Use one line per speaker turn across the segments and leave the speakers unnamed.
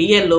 PLO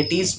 80s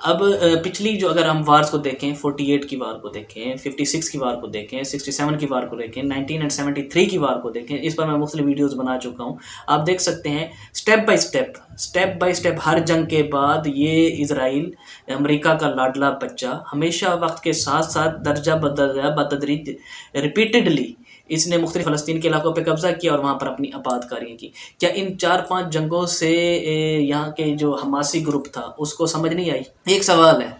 اب پچھلی جو اگر ہم وارز کو دیکھیں 48 کی وار کو دیکھیں، 56 کی وار کو دیکھیں، 67 کی وار کو دیکھیں، 1973 کی وار کو دیکھیں، اس پر میں مختلف ویڈیوز بنا چکا ہوں. آپ دیکھ سکتے ہیں سٹیپ بائی سٹیپ ہر جنگ کے بعد یہ اسرائیل امریکہ کا لاڈلا بچہ ہمیشہ وقت کے ساتھ ساتھ درجہ بدرجہ بتدریج ریپیٹڈلی اس نے مختلف فلسطین کے علاقوں پہ قبضہ کیا اور وہاں پر اپنی آباد کاریاں کی. کیا ان 4-5 جنگوں سے یہاں کے جو حماسی گروپ تھا اس کو سمجھ نہیں آئی؟ ایک سوال ہے.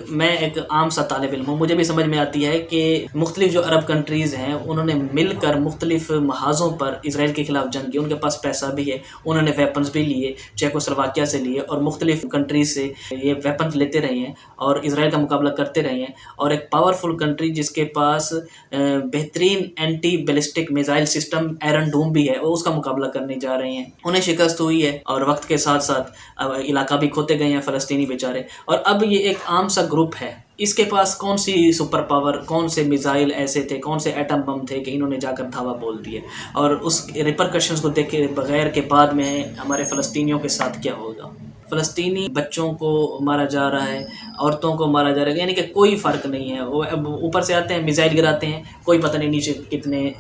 میں ایک عام سا طالب علم ہوں، مجھے بھی سمجھ میں آتی ہے کہ مختلف جو عرب کنٹریز ہیں انہوں نے مل کر مختلف محاذوں پر اسرائیل کے خلاف جنگ کی. ان کے پاس پیسہ بھی ہے، انہوں نے ویپنز بھی لیے، چیکوسلواکیہ سے لیے اور مختلف کنٹریز سے یہ ویپنز لیتے رہے ہیں اور اسرائیل کا مقابلہ کرتے رہے ہیں. اور ایک پاورفل کنٹری جس کے پاس بہترین اینٹی بیلسٹک میزائل سسٹم ایرن ڈوم بھی ہے، وہ اس کا مقابلہ کرنے جا رہے ہیں. انہیں شکست ہوئی ہے اور وقت کے ساتھ ساتھ علاقہ بھی کھوتے گئے ہیں فلسطینی بیچارے. اور اب یہ ایک عام سا گروپ ہے، اس کے پاس کون سی سپر پاور، کون سے میزائل ایسے تھے، کون سے ایٹم بم تھے کہ انہوں نے جا کر دھاوا بول دیے. اور اس ریپرکشنز کو دیکھے بغیر کے بعد میں ہمارے فلسطینیوں کے ساتھ کیا ہوگا. فلسطینی بچوں کو مارا جا رہا ہے، عورتوں کو مارا جا رہا ہے، یعنی کہ کوئی فرق نہیں ہے. وہ اوپر سے آتے ہیں میزائل گراتے ہیں، کوئی پتہ نہیں نیچے کتنے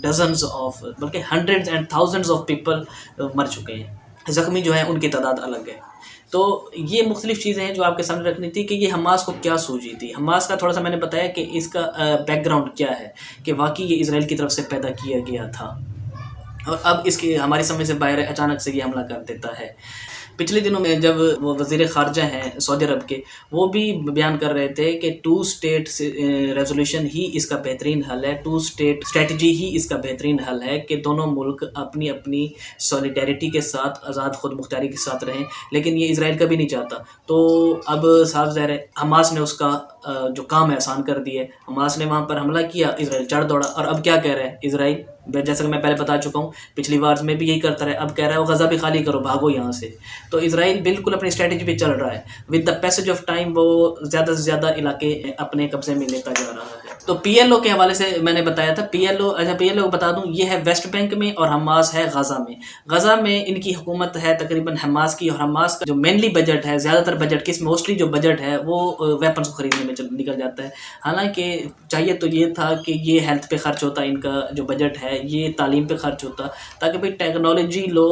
ڈزنز آف بلکہ hundreds and thousands of people مر چکے ہیں. زخمی جو ہیں ان کی تعداد الگ ہے. تو یہ مختلف چیزیں ہیں جو آپ کے سامنے رکھنی تھی کہ یہ حماس کو کیا سوجی تھی. حماس کا تھوڑا سا میں نے بتایا کہ اس کا بیک گراؤنڈ کیا ہے، کہ واقعی یہ اسرائیل کی طرف سے پیدا کیا گیا تھا اور اب اس کی ہماری سمجھ سے باہر اچانک سے یہ حملہ کر دیتا ہے. پچھلے دنوں میں جب وہ وزیر خارجہ ہیں سعودی عرب کے، وہ بھی بیان کر رہے تھے کہ 2 اسٹیٹ ریزولوشن ہی اس کا بہترین حل ہے، 2 اسٹیٹ اسٹریٹجی ہی اس کا بہترین حل ہے کہ دونوں ملک اپنی اپنی سولیڈیرٹی کے ساتھ آزاد خود مختاری کے ساتھ رہیں. لیکن یہ اسرائیل کبھی نہیں چاہتا. تو اب صاف ظاہر ہے حماس نے اس کا جو کام ہے آسان کر دی ہے. حماس نے وہاں پر حملہ کیا، اسرائیل چڑھ دوڑا. اور اب کیا کہہ رہا ہے اسرائیل؟ جیسا کہ میں پہلے بتا چکا ہوں پچھلی وارز میں بھی یہی کرتا رہا. اب کہہ رہا ہے وہ غزہ بھی خالی کرو، بھاگو یہاں سے. تو اسرائیل بالکل اپنی اسٹریٹجی پہ چل رہا ہے. With the passage of time وہ زیادہ سے زیادہ علاقے اپنے قبضے میں لیتا جا رہا ہے. تو پی ایل او کے حوالے سے میں نے بتایا تھا. پی ایل او بتا دوں، یہ ہے ویسٹ بینک میں اور حماس ہے غزہ میں. غزہ میں ان کی حکومت ہے تقریباً حماس کی، اور حماس کا جو مینلی بجٹ ہے، زیادہ تر بجٹ کس موسٹلی جو بجٹ ہے وہ ویپنس کو خریدنے میں نکل جاتا ہے. حالانکہ چاہیے تو یہ تھا کہ یہ ہیلتھ پہ خرچ ہوتا، ان کا جو بجٹ ہے یہ تعلیم پہ خرچ ہوتا، تاکہ بھئی ٹیکنالوجی لو،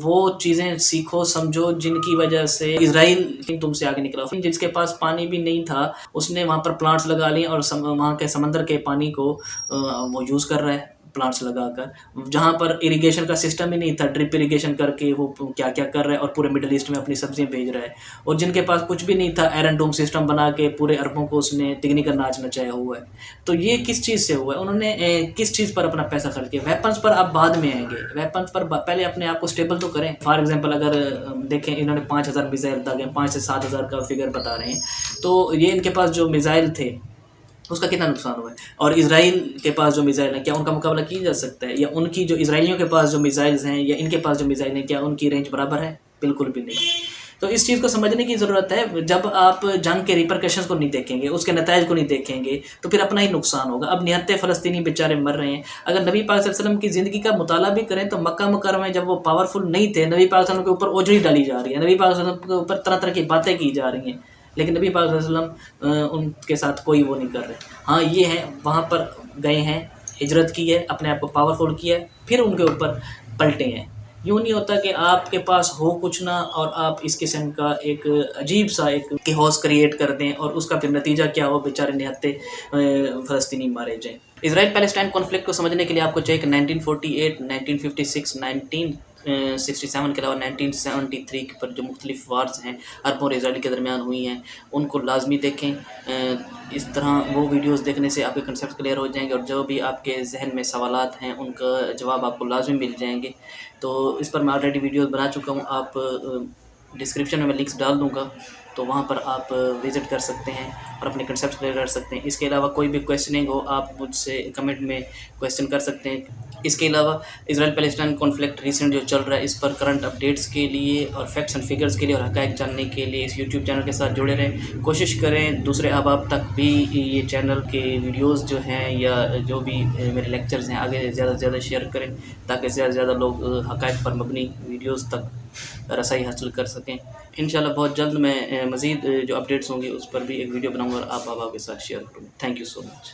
وہ چیزیں سیکھو سمجھو جن کی وجہ سے اسرائیل تم سے آگے نکلا. جس کے پاس پانی بھی نہیں تھا اس نے وہاں پر پلانٹس لگا لیے اور وہاں کے سمندر کے پانی کو وہ یوز کر رہا ہے پلانٹس لگا کر. جہاں پر اریگیشن کا سسٹم ہی نہیں تھا، ڈرپ اریگیشن کر کے وہ کیا کیا کر رہا ہے اور پورے مڈل ایسٹ میں اپنی سبزیاں بھیج رہا ہے. اور جن کے پاس کچھ بھی نہیں تھا، ایرن ڈوم سسٹم بنا کے پورے عربوں کو اس نے تگنی کا ناچ نچایا ہوا ہے. تو یہ کس چیز سے ہوا ہے؟ انہوں نے کس چیز پر اپنا پیسہ خرچ کیا؟ ویپنس پر آپ بعد میں آئیں گے. ویپنس پر پہلے اپنے آپ کو اسٹیبل تو کریں. فار ایگزامپل اگر دیکھیں انہوں نے 5000 میزائل داغے، 5 سے 7000 کا فگر بتا رہے ہیں. تو یہ ان کے پاس جو میزائل تھے اس کا کتنا نقصان ہوا ہے؟ اور اسرائیل کے پاس جو میزائل ہیں کیا ان کا مقابلہ کیا جا سکتا ہے؟ یا ان کی جو اسرائیلیوں کے پاس جو میزائلز ہیں یا ان کے پاس جو میزائل ہیں کیا ان کی رینج برابر ہے؟ بالکل بھی نہیں. تو اس چیز کو سمجھنے کی ضرورت ہے. جب آپ جنگ کے ریپرکشنز کو نہیں دیکھیں گے، اس کے نتائج کو نہیں دیکھیں گے تو پھر اپنا ہی نقصان ہوگا. اب نہتے فلسطینی بیچارے مر رہے ہیں. اگر نبی پاک صلی اللہ علیہ وسلم کی زندگی کا مطالعہ بھی کریں تو مکہ مکرمہ میں جب وہ پاورفل نہیں تھے، نبی پاک صلی اللہ علیہ وسلم کے اوپر اوجڑی ڈالی جا رہی ہے، نبی پاک صلی اللہ علیہ وسلم کے اوپر طرح طرح کی باتیں کی جا رہی ہیں، لیکن نبی پاک صلی اللہ علیہ وسلم ان کے ساتھ کوئی وہ نہیں کر رہے. ہاں یہ ہے وہاں پر گئے ہیں، ہجرت کی ہے، اپنے آپ کو پاورفل کیا ہے، پھر ان کے اوپر پلٹے ہیں. یوں نہیں ہوتا کہ آپ کے پاس ہو کچھ نہ اور آپ اس قسم کا ایک عجیب سا ایک کیوس کریٹ کر دیں اور اس کا پھر نتیجہ کیا ہو، بیچارے نہتے فلسطینی مارے جائیں. اسرائیل پیلسٹائن کانفلکٹ کو سمجھنے کے لیے آپ کو چاہیے کہ 1948، 1956، 1967 کے علاوہ 1973 پر جو مختلف وارز ہیں عربوں اور اسرائیل کے درمیان ہوئی ہیں ان کو لازمی دیکھیں. اس طرح وہ ویڈیوز دیکھنے سے آپ کے کنسیپٹ کلیئر ہو جائیں گے اور جو بھی آپ کے ذہن میں سوالات ہیں ان کا جواب آپ کو لازمی مل جائیں گے. تو اس پر میں آلریڈی ویڈیوز بنا چکا ہوں، آپ ڈسکرپشن میں لنکس ڈال دوں گا، تو وہاں پر آپ وزٹ کر سکتے ہیں اور اپنے کنسیپٹ کلیئر کر سکتے ہیں. اس کے علاوہ کوئی بھی کویسچننگ ہو آپ مجھ سے کمنٹ میں کویسچن کر سکتے ہیں. اس کے علاوہ اسرائیل پیلسٹائن کانفلکٹ ریسنٹ جو چل رہا ہے اس پر کرنٹ اپڈیٹس کے لیے اور فیکٹس اینڈ فگرز کے لیے اور حقائق جاننے کے لیے اس یوٹیوب چینل کے ساتھ جڑے رہیں. کوشش کریں دوسرے احباب تک بھی یہ چینل کے ویڈیوز جو ہیں یا جو بھی میرے لیکچرز ہیں آگے زیادہ سے زیادہ شیئر کریں تاکہ زیادہ سے زیادہ لوگ حقائق پر مبنی ویڈیوز تک رسائی حاصل کر سکیں. انشاءاللہ بہت جلد میں مزید جو اپڈیٹس ہوں گے اس پر بھی ایک ویڈیو بناؤں گا اور آپ احباب کے ساتھ شیئر کروں گا. Thank you so much.